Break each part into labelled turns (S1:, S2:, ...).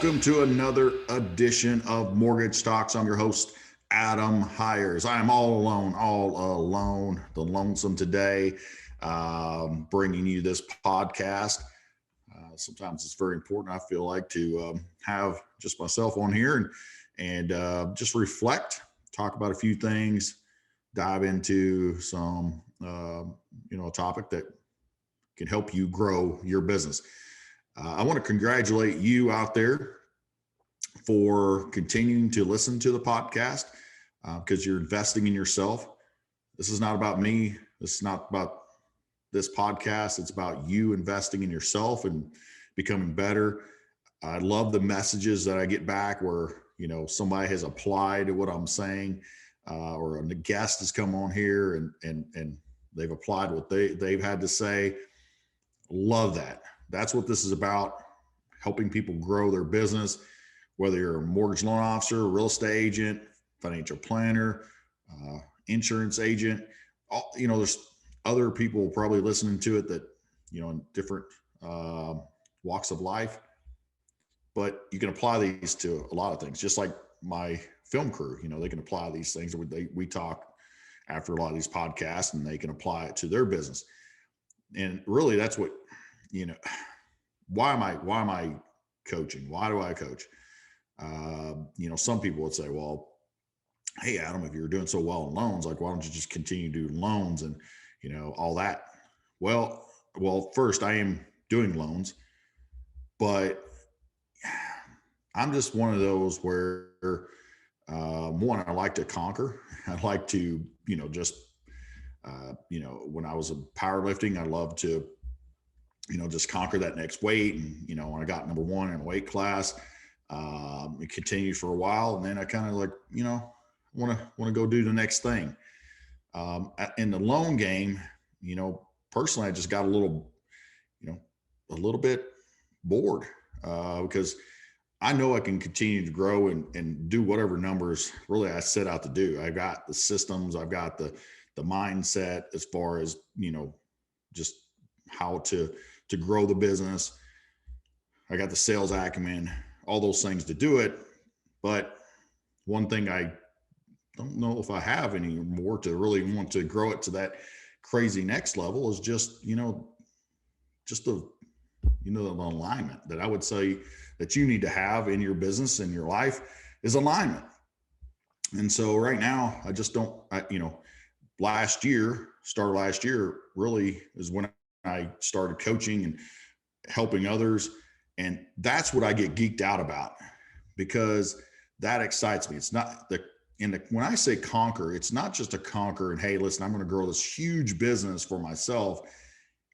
S1: welcome to another edition of Mortgage Talks. I'm your host, Adam Hires. I am all alone, the lonesome today, bringing you this podcast. Sometimes it's very important, I feel like, to have just myself on here and just reflect, talk about a few things, dive into some, a topic that can help you grow your business. I want to congratulate you out there for continuing to listen to the podcast because you're investing in yourself. This is not about me. This is not about this podcast. It's about you investing in yourself and becoming better. I love the messages that I get back where, somebody has applied to what I'm saying or a guest has come on here and they've applied what they've had to say. Love that. That's what this is about, helping people grow their business, whether you're a mortgage loan officer, real estate agent, financial planner, insurance agent. There's other people probably listening to it that, in different walks of life, but you can apply these to a lot of things, just like my film crew. They can apply these things. We talk after a lot of these podcasts and they can apply it to their business. And really that's what, why am I coaching? Why do I coach? Some people would say, well, hey, Adam, if you're doing so well in loans, like, why don't you just continue to do loans and, all that? Well, first I am doing loans, but I'm just one of those where, one, I like to conquer. I like to, when I was powerlifting, I loved to, just conquer that next weight. And, when I got number one in a weight class, it continued for a while. And then I kind of want to go do the next thing. In the loan game, personally, I just got a little bit bored because I know I can continue to grow and do whatever numbers really I set out to do. I got the systems, I've got the mindset as far as, just how to grow the business. I got the sales acumen, all those things to do it. But one thing I don't know if I have anymore to really want to grow it to that crazy next level is just, the alignment that I would say that you need to have in your business and your life is alignment. And so right now I just don't, last year really is when I started coaching and helping others. And that's what I get geeked out about because that excites me. It's not when I say conquer, it's not just a conquer and, hey, listen, I'm going to grow this huge business for myself.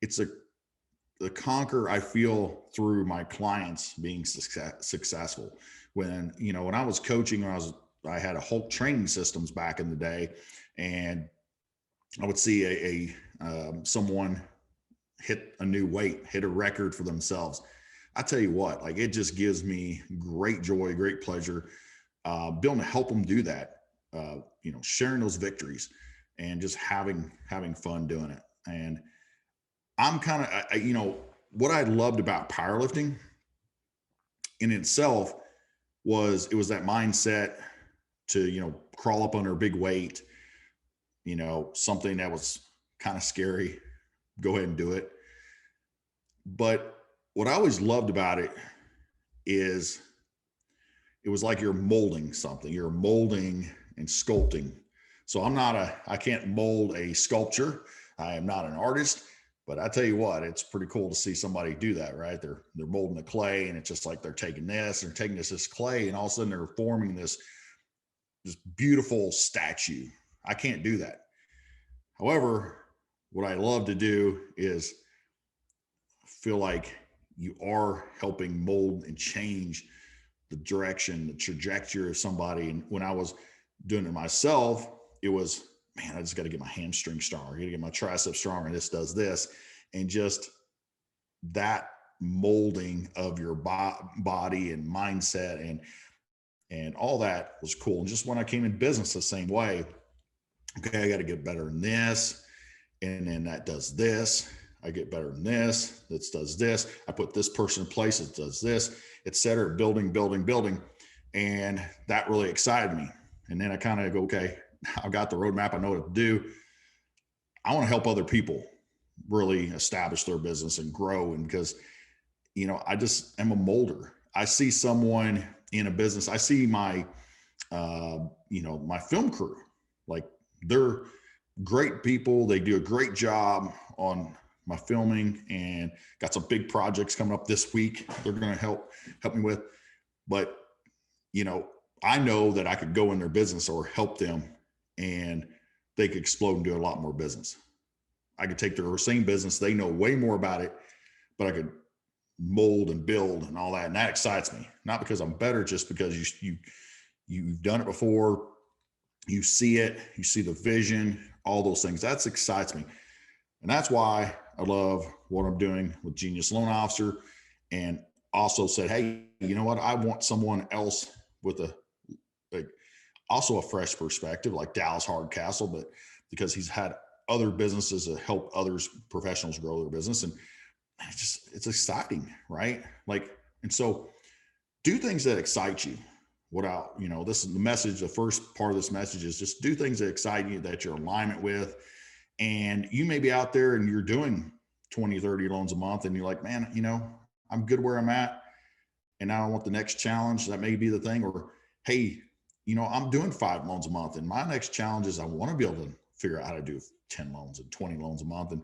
S1: It's the conquer I feel through my clients being successful. When I was coaching, I had a Hulk training systems back in the day, and I would see someone hit a new weight, hit a record for themselves. I tell you what, like, it just gives me great joy, great pleasure, being able to help them do that, sharing those victories and just having fun doing it. And I'm kind of, what I loved about powerlifting in itself was that mindset to, crawl up under a big weight, something that was kind of scary, go ahead and do it. But what I always loved about it is it was like you're molding something, you're molding and sculpting. So I can't mold a sculpture. I am not an artist, but I tell you what, it's pretty cool to see somebody do that, right? They're molding the clay, and it's just like they're taking this clay, and all of a sudden they're forming this beautiful statue. I can't do that. However, what I love to do is feel like you are helping mold and change the direction, the trajectory of somebody. And when I was doing it myself, it was, man, I just got to get my hamstring stronger. I got to get my tricep stronger. And this does this. And just that molding of your body and mindset and all that was cool. And just when I came in business the same way, okay, I got to get better in this. And then that does this. I get better than this. That does this. I put this person in place. It does this, et cetera, building. And that really excited me. And then I kind of go, okay, I've got the roadmap. I know what to do. I want to help other people really establish their business and grow. And because, I just am a molder. I see someone in a business. I see my, my film crew, like they're great people. They do a great job on my filming and got some big projects coming up this week. They're going to help me with, but I know that I could go in their business or help them and they could explode and do a lot more business. I could take their same business. They know way more about it, but I could mold and build and all that. And that excites me, not because I'm better, just because you've done it before. You see it, you see the vision, all those things. That excites me. And that's why I love what I'm doing with Genius Loan Officer, and also said, hey, you know what? I want someone else with also a fresh perspective, like Dallas Hardcastle, but because he's had other businesses that help others, professionals grow their business. And it's exciting, right? And so do things that excite you. This is the message. The first part of this message is just do things that excite you, that you're in alignment with. And you may be out there and you're doing 20, 30 loans a month and you're like, man, I'm good where I'm at. And now I want the next challenge. That may be the thing. Or, hey, I'm doing 5 loans a month. And my next challenge is I want to be able to figure out how to do 10 loans and 20 loans a month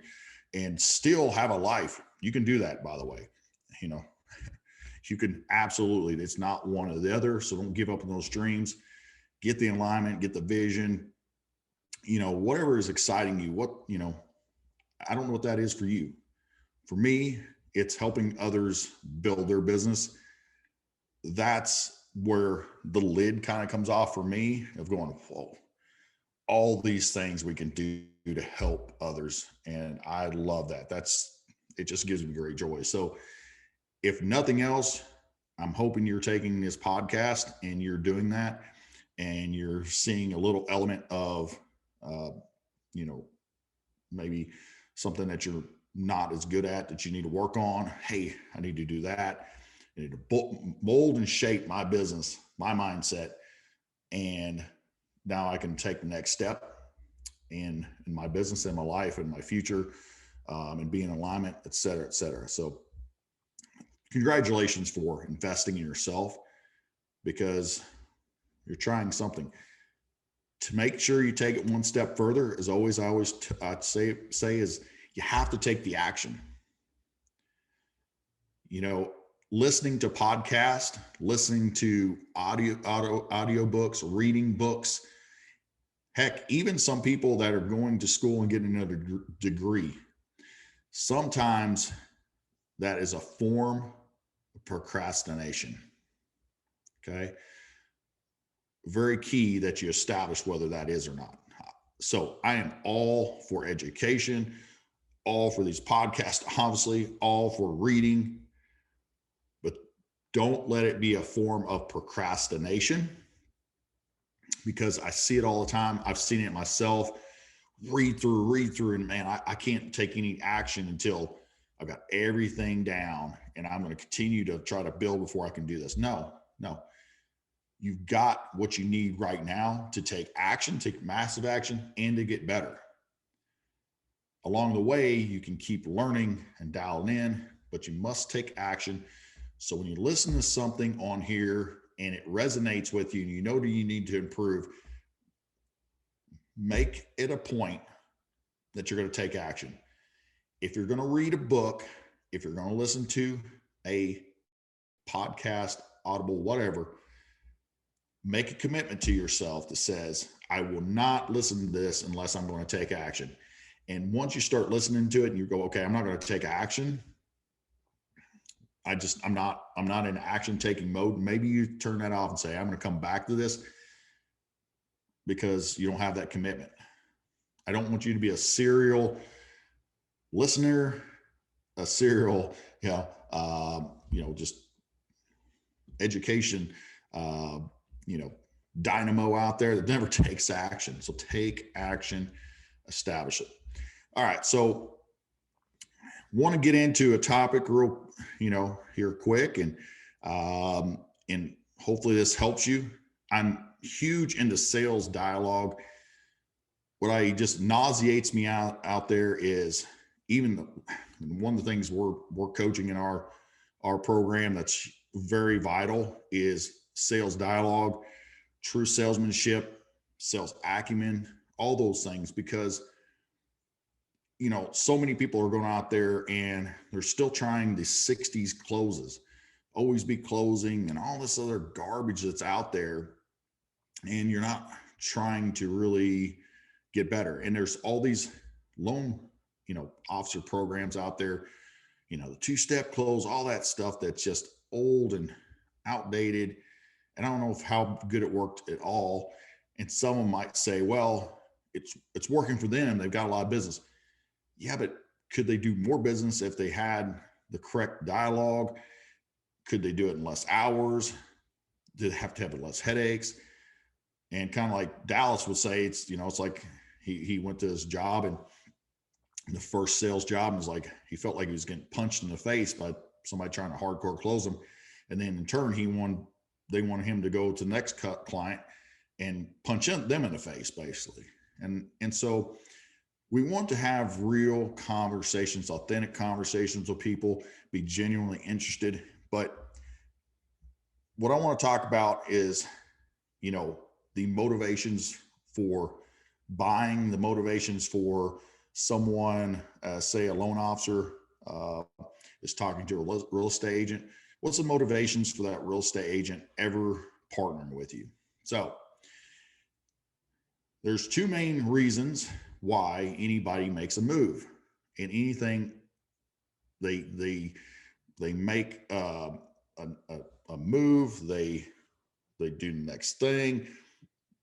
S1: and still have a life. You can do that, by the way. You can absolutely, it's not one or the other. So don't give up on those dreams. Get the alignment, get the vision, whatever is exciting you. I don't know what that is for you. For me, it's helping others build their business. That's where the lid kind of comes off for me, of going, whoa, all these things we can do to help others. And I love that. It just gives me great joy. So if nothing else, I'm hoping you're taking this podcast and you're doing that and you're seeing a little element of, maybe something that you're not as good at that you need to work on. Hey, I need to do that. I need to mold and shape my business, my mindset. And now I can take the next step in my business and my life and my future, and be in alignment, et cetera, et cetera. So congratulations for investing in yourself, because you're trying something. To make sure you take it one step further, as always, I'd say is you have to take the action. Listening to podcasts, listening to audio books, reading books. Heck, even some people that are going to school and getting another degree, sometimes that is a form of procrastination. Okay. Very key that you establish whether that is or not. So I am all for education, all for these podcasts, obviously, all for reading, but don't let it be a form of procrastination, because I see it all the time. I've seen it myself. Read through, and man, I can't take any action until I've got everything down, and I'm going to continue to try to build before I can do this. No. You've got what you need right now to take action, take massive action, and to get better. Along the way, you can keep learning and dialing in, but you must take action. So when you listen to something on here and it resonates with you and you know that you need to improve, make it a point that you're going to take action. If you're going to read a book, if you're going to listen to a podcast, Audible, whatever, make a commitment to yourself that says, I will not listen to this unless I'm going to take action. And once you start listening to it and you go, okay, I'm not going to take action. I'm not in action taking mode. Maybe you turn that off and say, I'm going to come back to this, because you don't have that commitment. I don't want you to be a serial listener, a serial, just education, dynamo out there that never takes action. So take action, establish it. All right. So want to get into a topic real, here quick, and hopefully this helps you. I'm huge into sales dialogue. What I just nauseates me out there is even one of the things we're coaching in our program that's very vital is sales dialogue, true salesmanship, sales acumen, all those things, because so many people are going out there and they're still trying the 60s closes, always be closing and all this other garbage that's out there. And you're not trying to really get better. And there's all these loan, officer programs out there, the two-step close, all that stuff that's just old and outdated. And I don't know how good it worked at all. And someone might say, well, it's working for them. They've got a lot of business. Yeah, but could they do more business if they had the correct dialogue? Could they do it in less hours? Did they have to have less headaches? And kind of like Dallas would say, it's like he went to his job, and the first sales job was like, he felt like he was getting punched in the face by somebody trying to hardcore close him. And then in turn, they wanted him to go to the next client and punch them in the face, basically. And so we want to have real conversations, authentic conversations with people, be genuinely interested. But what I want to talk about is, the motivations for buying, the motivations for someone, say a loan officer is talking to a real estate agent. What's the motivations for that real estate agent ever partnering with you? So there's two main reasons why anybody makes a move. And anything they make a move, they do the next thing,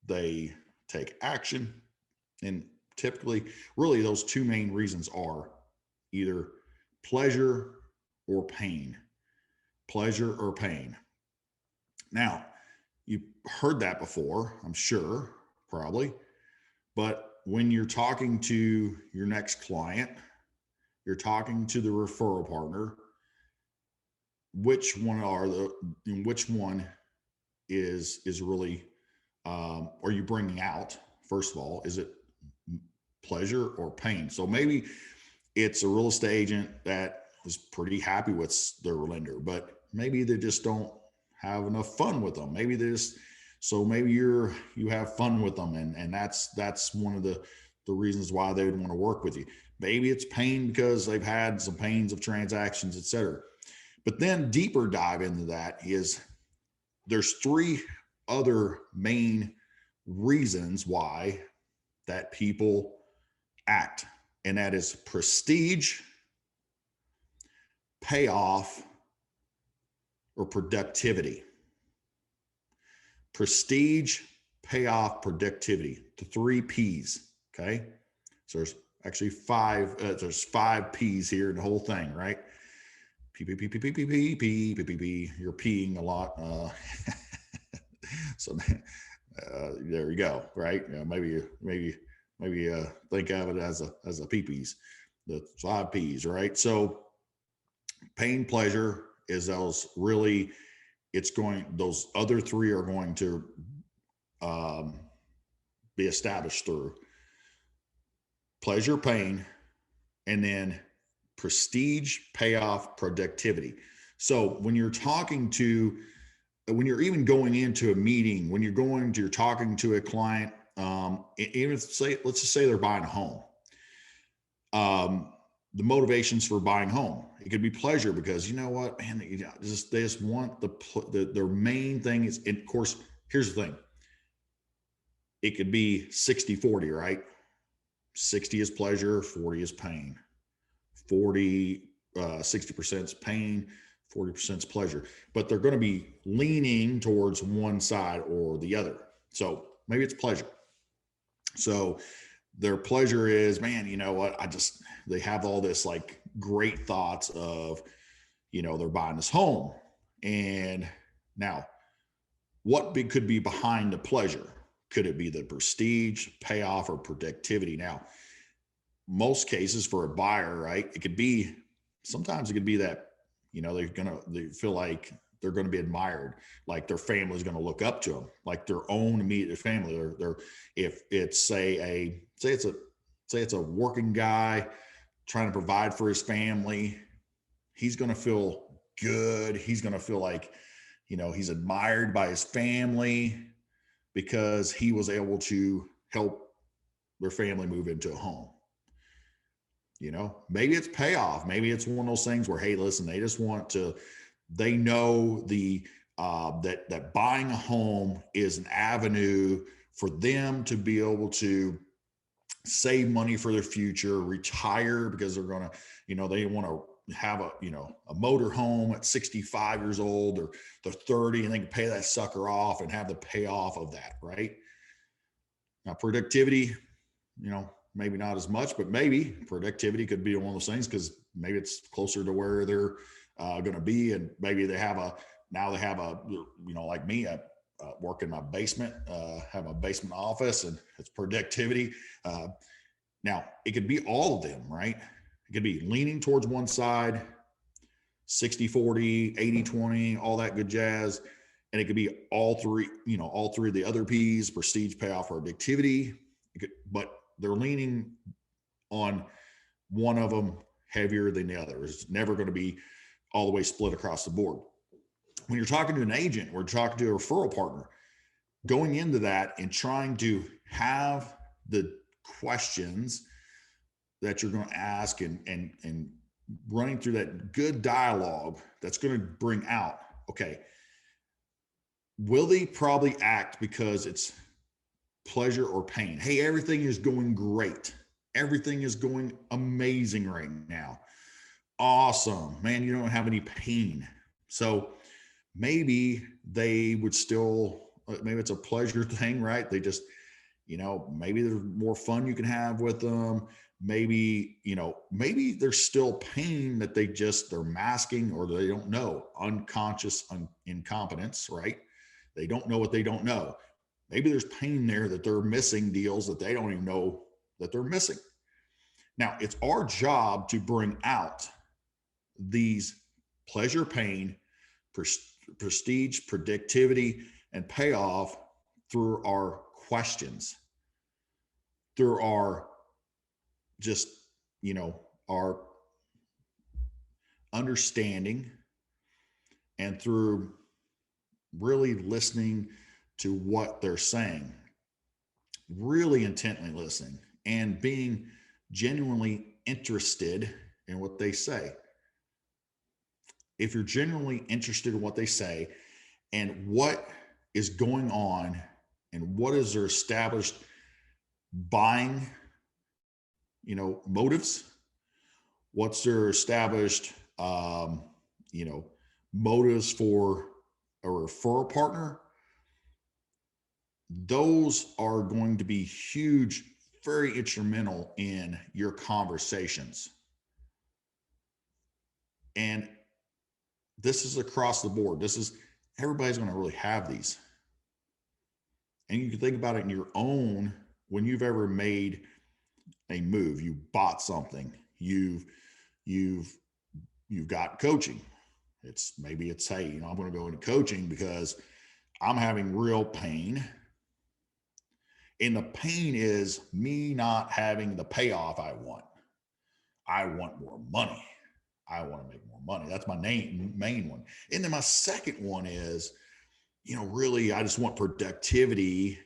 S1: they take action. And typically, really, those two main reasons are either pleasure or pain. Pleasure or pain. Now, you've heard that before, I'm sure, probably. But when you're talking to your next client, you're talking to the referral partner, which one is really, are you bringing out? First of all, is it pleasure or pain? So maybe it's a real estate agent that is pretty happy with their lender, but maybe they just don't have enough fun with them. Maybe maybe you have fun with them, and that's one of the reasons why they would want to work with you. Maybe it's pain because they've had some pains of transactions, etc. But then deeper dive into that is there's three other main reasons why that people act, and that is prestige, payoff, or productivity. Prestige, payoff, productivity, the three P's. Okay. So there's actually there's 5 P's here in the whole thing, right? P. You're peeing a lot. So there you go. Right. Maybe think of it as a PPs, the 5 P's, right? So pain, pleasure is those really, those other 3 are going to be established through pleasure, pain, and then prestige, payoff, productivity. So when you're even going into a meeting, when you're talking to a client, let's just say they're buying a home. The motivations for buying home, it could be pleasure because you know what, man, they just want their main thing is, and of course, here's the thing. It could be 60-40, right? 60 is pleasure, 40 is pain. 60% is pain, 40% is pleasure, but they're going to be leaning towards one side or the other. So maybe it's pleasure. So their pleasure is, man, you know what? They have all this like great thoughts of, they're buying this home. And now what could be behind the pleasure? Could it be the prestige, payoff, or productivity? Now, most cases for a buyer, right? It could be sometimes it could be that, they feel like they're going to be admired, like their family's going to look up to them, like their own immediate family. If it's say it's a working guy trying to provide for his family, he's going to feel good. He's going to feel like, he's admired by his family because he was able to help their family move into a home. Maybe it's payoff. Maybe it's one of those things where, hey, listen, they know that buying a home is an avenue for them to be able to save money for their future, retire, because they're going to, they want to have a motor home at 65 years old, or they're 30 and they can pay that sucker off and have the payoff of that. Right now, productivity, maybe not as much, but maybe productivity could be one of those things, because maybe it's closer to where they're going to be. And maybe they have like me, I work in my basement, have a basement office, and it's productivity. Now it could be all of them, right? It could be leaning towards one side, 60-40, 80-20, all that good jazz. And it could be all three of the other P's: prestige, payoff, productivity. But they're leaning on one of them heavier than the other. It's never going to be all the way split across the board. When you're talking to an agent, we're talking to a referral partner, going into that and trying to have the questions that you're going to ask and running through that good dialogue that's going to bring out, okay, will they probably act because it's pleasure or pain? Hey, everything is going great. Everything is going amazing right now. Awesome, man. You don't have any pain. So maybe they would still, maybe it's a pleasure thing, right? They just, maybe there's more fun you can have with them. Maybe, maybe there's still pain that they're masking, or they don't know. Unconscious incompetence, right? They don't know what they don't know. Maybe there's pain there that they're missing deals that they don't even know that they're missing. Now, it's our job to bring out these pleasure, pain, prestige, productivity, and payoff through our questions, through our our understanding, and through really listening to what they're saying, really intently listening and being genuinely interested in what they say. If you're genuinely interested in what they say and what is going on and what is their established buying, motives, what's their established, motives for a referral partner, those are going to be huge, very instrumental in your conversations. And this is across the board. Everybody's going to really have these. And you can think about it in your own, when you've ever made a move, you bought something, you've got coaching. Maybe it's, hey, I'm going to go into coaching because I'm having real pain. And the pain is me not having the payoff I want. I want more money. I want to make more money. That's my main one. And then my second one is, really, I just want productivity,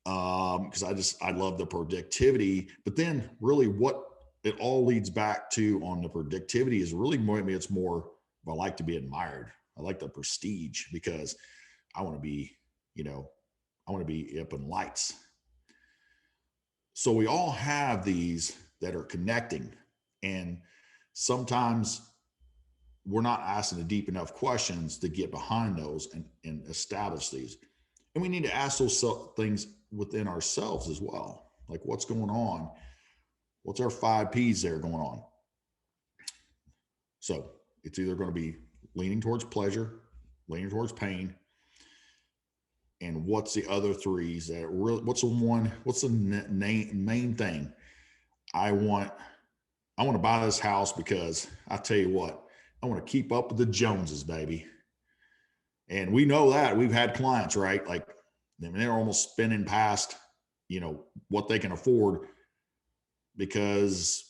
S1: because I love the productivity. But then really what it all leads back to on the productivity is really maybe it's more, I like to be admired. I like the prestige because I want to be, I want to be up in lights. So we all have these that are connecting, and sometimes we're not asking the deep enough questions to get behind those and establish these. And we need to ask those things within ourselves as well. Like, what's going on? What's our 5 P's there going on? So it's either going to be leaning towards pleasure, leaning towards pain, and what's the other 3s that really, what's the main thing? I want I want to buy this house because I tell you what, I want to keep up with the Joneses, baby. And we know that we've had clients, right? Like, I mean, they're almost spending past, what they can afford because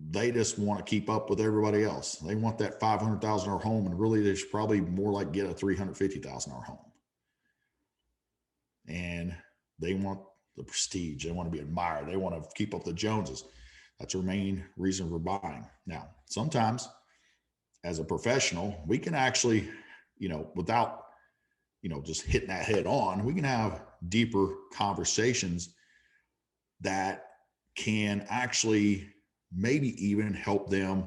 S1: they just want to keep up with everybody else. They want that $500,000 home, and really, they should probably more like get a $350,000 home. And they want the prestige. They want to be admired. They want to keep up the Joneses. That's their main reason for buying. Now, sometimes as a professional, we can actually, without, just hitting that head on, we can have deeper conversations that can actually maybe even help them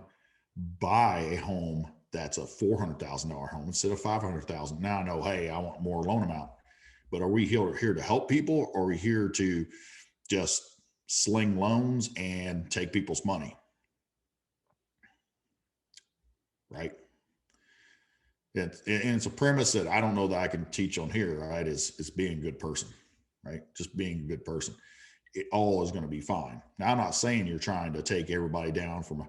S1: buy a home that's a $400,000 home instead of $500,000. Now I know, hey, I want more loan amount, but are we here to help people, or are we here to just sling loans and take people's money? Right? And it's a premise that I don't know that I can teach on here, right? Is being a good person, right? Just being a good person. It all is going to be fine. Now, I'm not saying you're trying to take everybody down from,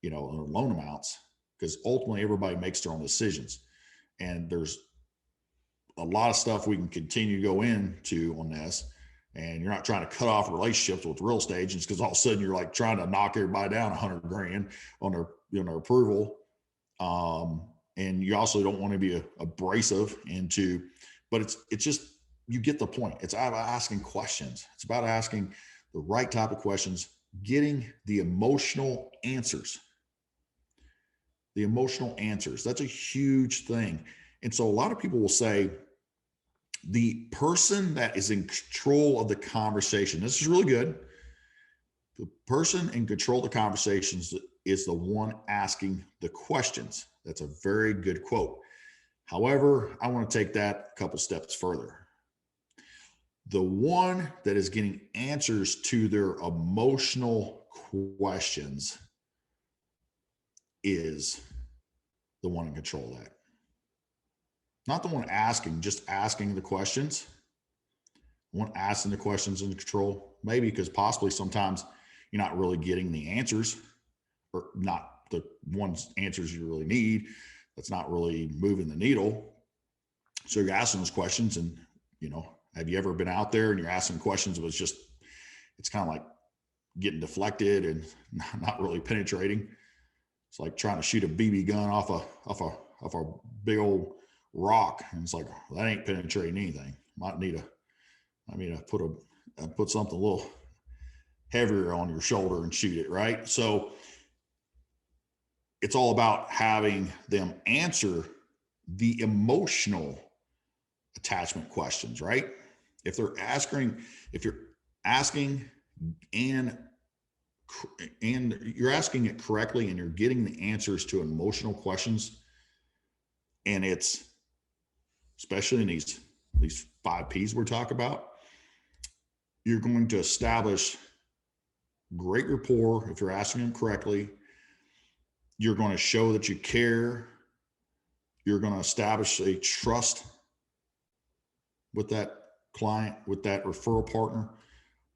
S1: loan amounts, because ultimately everybody makes their own decisions. And there's a lot of stuff we can continue to go into on this. And you're not trying to cut off relationships with real estate agents because all of a sudden you're like trying to knock everybody down $100,000 on their approval. And you also don't want to be abrasive but it's just, you get the point. It's about asking questions. It's about asking the right type of questions, getting the emotional answers. The emotional answers. That's a huge thing. And so a lot of people will say the person that is in control of the conversation, this is really good. The person in control of the conversations is the one asking the questions. That's a very good quote. However, I want to take that a couple steps further. The one that is getting answers to their emotional questions is the one in control of that. Not the one asking, just asking the questions. The one asking the questions in control, maybe because possibly sometimes you're not really getting the answers, or not the ones answers you really need. That's not really moving the needle. So you're asking those questions, and have you ever been out there and you're asking questions that it's kind of like getting deflected and not really penetrating. It's like trying to shoot a BB gun off a big old rock, and it's like, well, that ain't penetrating anything. Might need to put something a little heavier on your shoulder and shoot it, right? So it's all about having them answer the emotional attachment questions, right? If you're asking and you're asking it correctly, and you're getting the answers to emotional questions, and it's especially in these 5 P's we're talking about, you're going to establish great rapport. If you're asking them correctly, you're going to show that you care. You're going to establish a trust with that client, with that referral partner,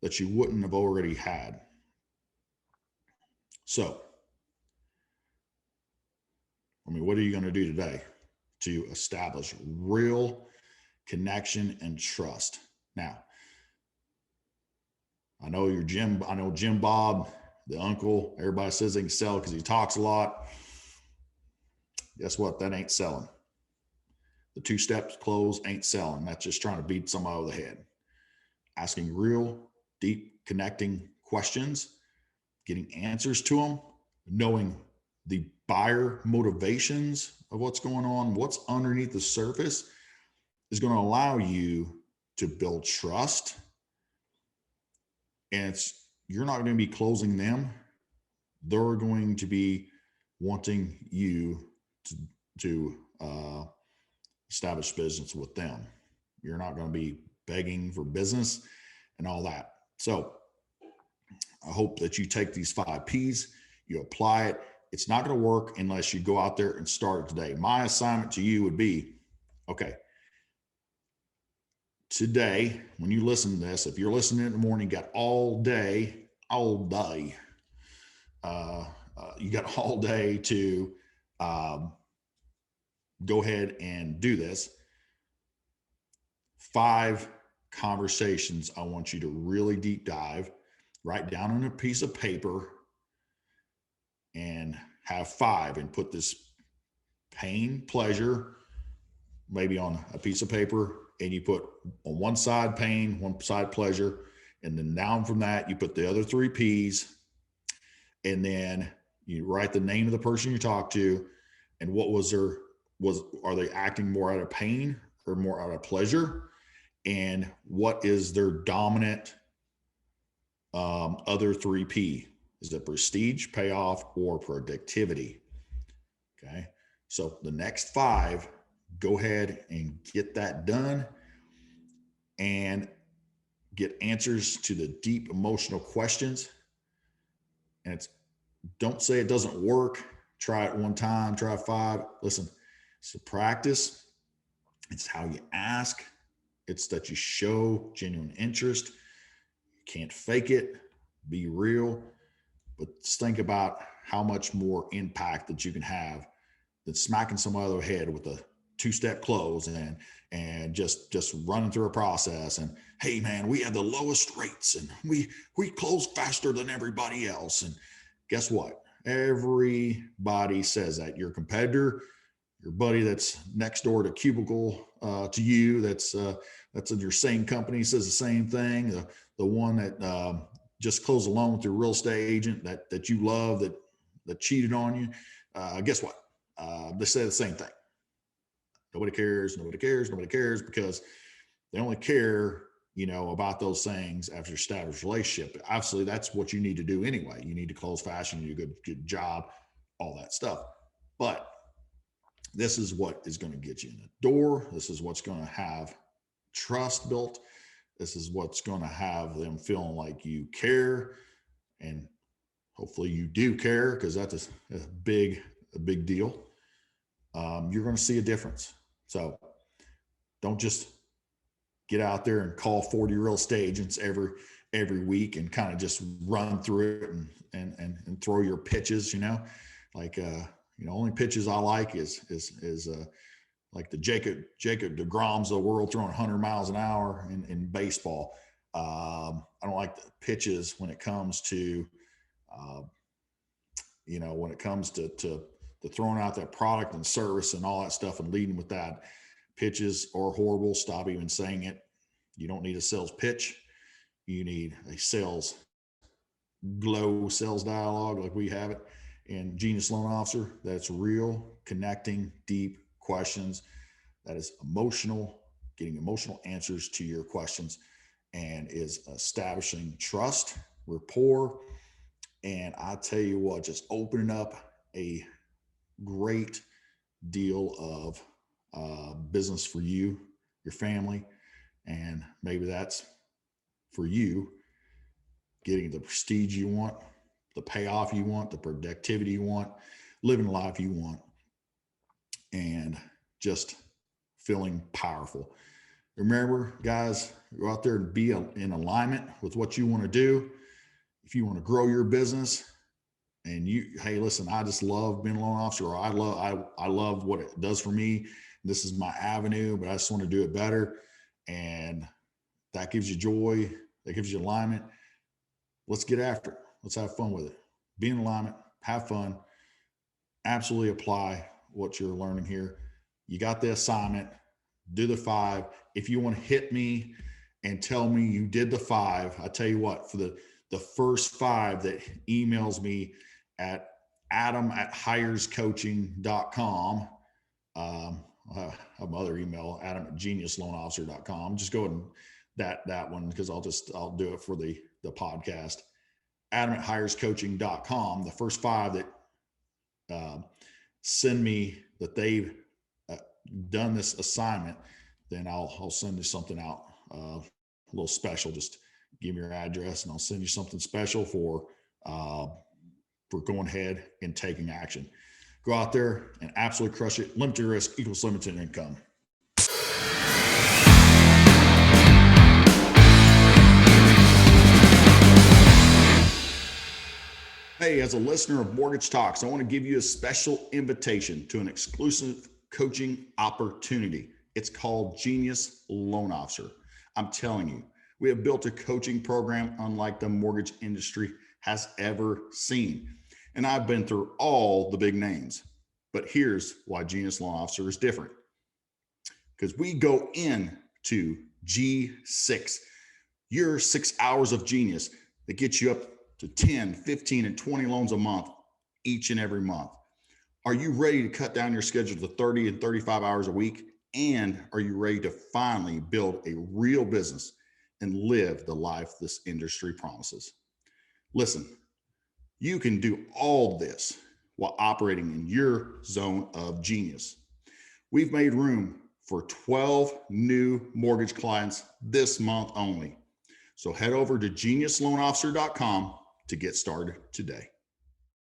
S1: that you wouldn't have already had. So, what are you going to do today to establish real connection and trust? Now, I know Jim Bob, the uncle, everybody says they can sell because he talks a lot. Guess what? That ain't selling. The 2 steps close ain't selling. That's just trying to beat somebody over the head. Asking real, deep, connecting questions, getting answers to them, knowing the buyer motivations of what's going on, what's underneath the surface, is going to allow you to build trust. And you're not going to be closing them. They're going to be wanting you to establish business with them. You're not going to be begging for business and all that. So I hope that you take these 5 P's, you apply it. It's not going to work unless you go out there and start it today. My assignment to you would be, okay, today, when you listen to this, if you're listening in the morning, you got all day, you got all day to go ahead and do this. 5 conversations I want you to really deep dive, write down on a piece of paper, and have 5, and put this pain, pleasure, maybe on a piece of paper, and you put on one side pain, one side pleasure, and then down from that, you put the other 3 P's, and then you write the name of the person you talk to, and what are they acting more out of pain or more out of pleasure? And what is their dominant other 3P? Is it prestige, payoff, or productivity? Okay. So the next 5, go ahead and get that done and get answers to the deep emotional questions. And don't say it doesn't work. Try it one time, try 5. Listen, it's a practice. It's how you ask. It's that you show genuine interest. You can't fake it. Be real. But just think about how much more impact that you can have than smacking somebody over the head with a 2-step close and just running through a process. And hey, man, we have the lowest rates, and we close faster than everybody else. And guess what? Everybody says that. Your competitor, your buddy that's next door to cubicle to you, that's in your same company, says the same thing. The one that just closed a loan with your real estate agent that you love, that cheated on you. Guess what? They say the same thing. Nobody cares, because they only care, about those things after established relationship. Obviously, that's what you need to do anyway. You need to close fast, you need a good job, all that stuff. But this is what is going to get you in the door. This is what's going to have trust built. This is what's going to have them feeling like you care, and hopefully you do care, because that's a big deal. You're going to see a difference. So don't just get out there and call 40 real estate agents every week and kind of just run through it and throw your pitches. Only pitches I like is like the Jacob DeGroms of the world throwing 100 miles an hour in baseball. I don't like the pitches when it comes to, to throwing out that product and service and all that stuff and leading with that. Pitches are horrible. Stop even saying it. You don't need a sales pitch. You need a sales dialogue like we have it in Genius Loan Officer. That's real, connecting, deep questions. That is emotional, getting emotional answers to your questions, and is establishing trust, rapport. And I tell you what, just opening up a great deal of business for you, your family, and maybe that's for you, getting the prestige you want, the payoff you want, the productivity you want, living the life you want, and just feeling powerful. Remember, guys, go out there and be in alignment with what you want to do. If you want to grow your business, and hey, listen, I just love being a loan officer, or I love what it does for me. This is my avenue, but I just want to do it better. And that gives you joy. That gives you alignment. Let's get after it. Let's have fun with it. Be in alignment, have fun, absolutely apply what you're learning here. You got the assignment, do the 5. If you want to hit me and tell me you did the 5, I tell you what, for the first 5 that emails me at adam@hirescoaching.com. I have my other email, adam@geniusloanofficer.com. Just go ahead and that one, because I'll do it for the podcast. adam@hirescoaching.com. The first 5 that send me that they've done this assignment, then I'll send you something out, a little special. Just give me your address and I'll send you something special for going ahead and taking action. Go out there and absolutely crush it. Limited risk equals limited income. Hey, as a listener of Mortgage Talks, I want to give you a special invitation to an exclusive coaching opportunity. It's called Genius Loan Officer. I'm telling you, we have built a coaching program unlike the mortgage industry has ever seen. And I've been through all the big names. But here's why Genius Loan Officer is different. Because we go into G6, your 6 hours of genius that gets you up to 10, 15, and 20 loans a month each and every month. Are you ready to cut down your schedule to 30 and 35 hours a week? And are you ready to finally build a real business and live the life this industry promises? Listen, you can do all this while operating in your zone of genius. We've made room for 12 new mortgage clients this month only. So head over to geniusloanofficer.com to get started today.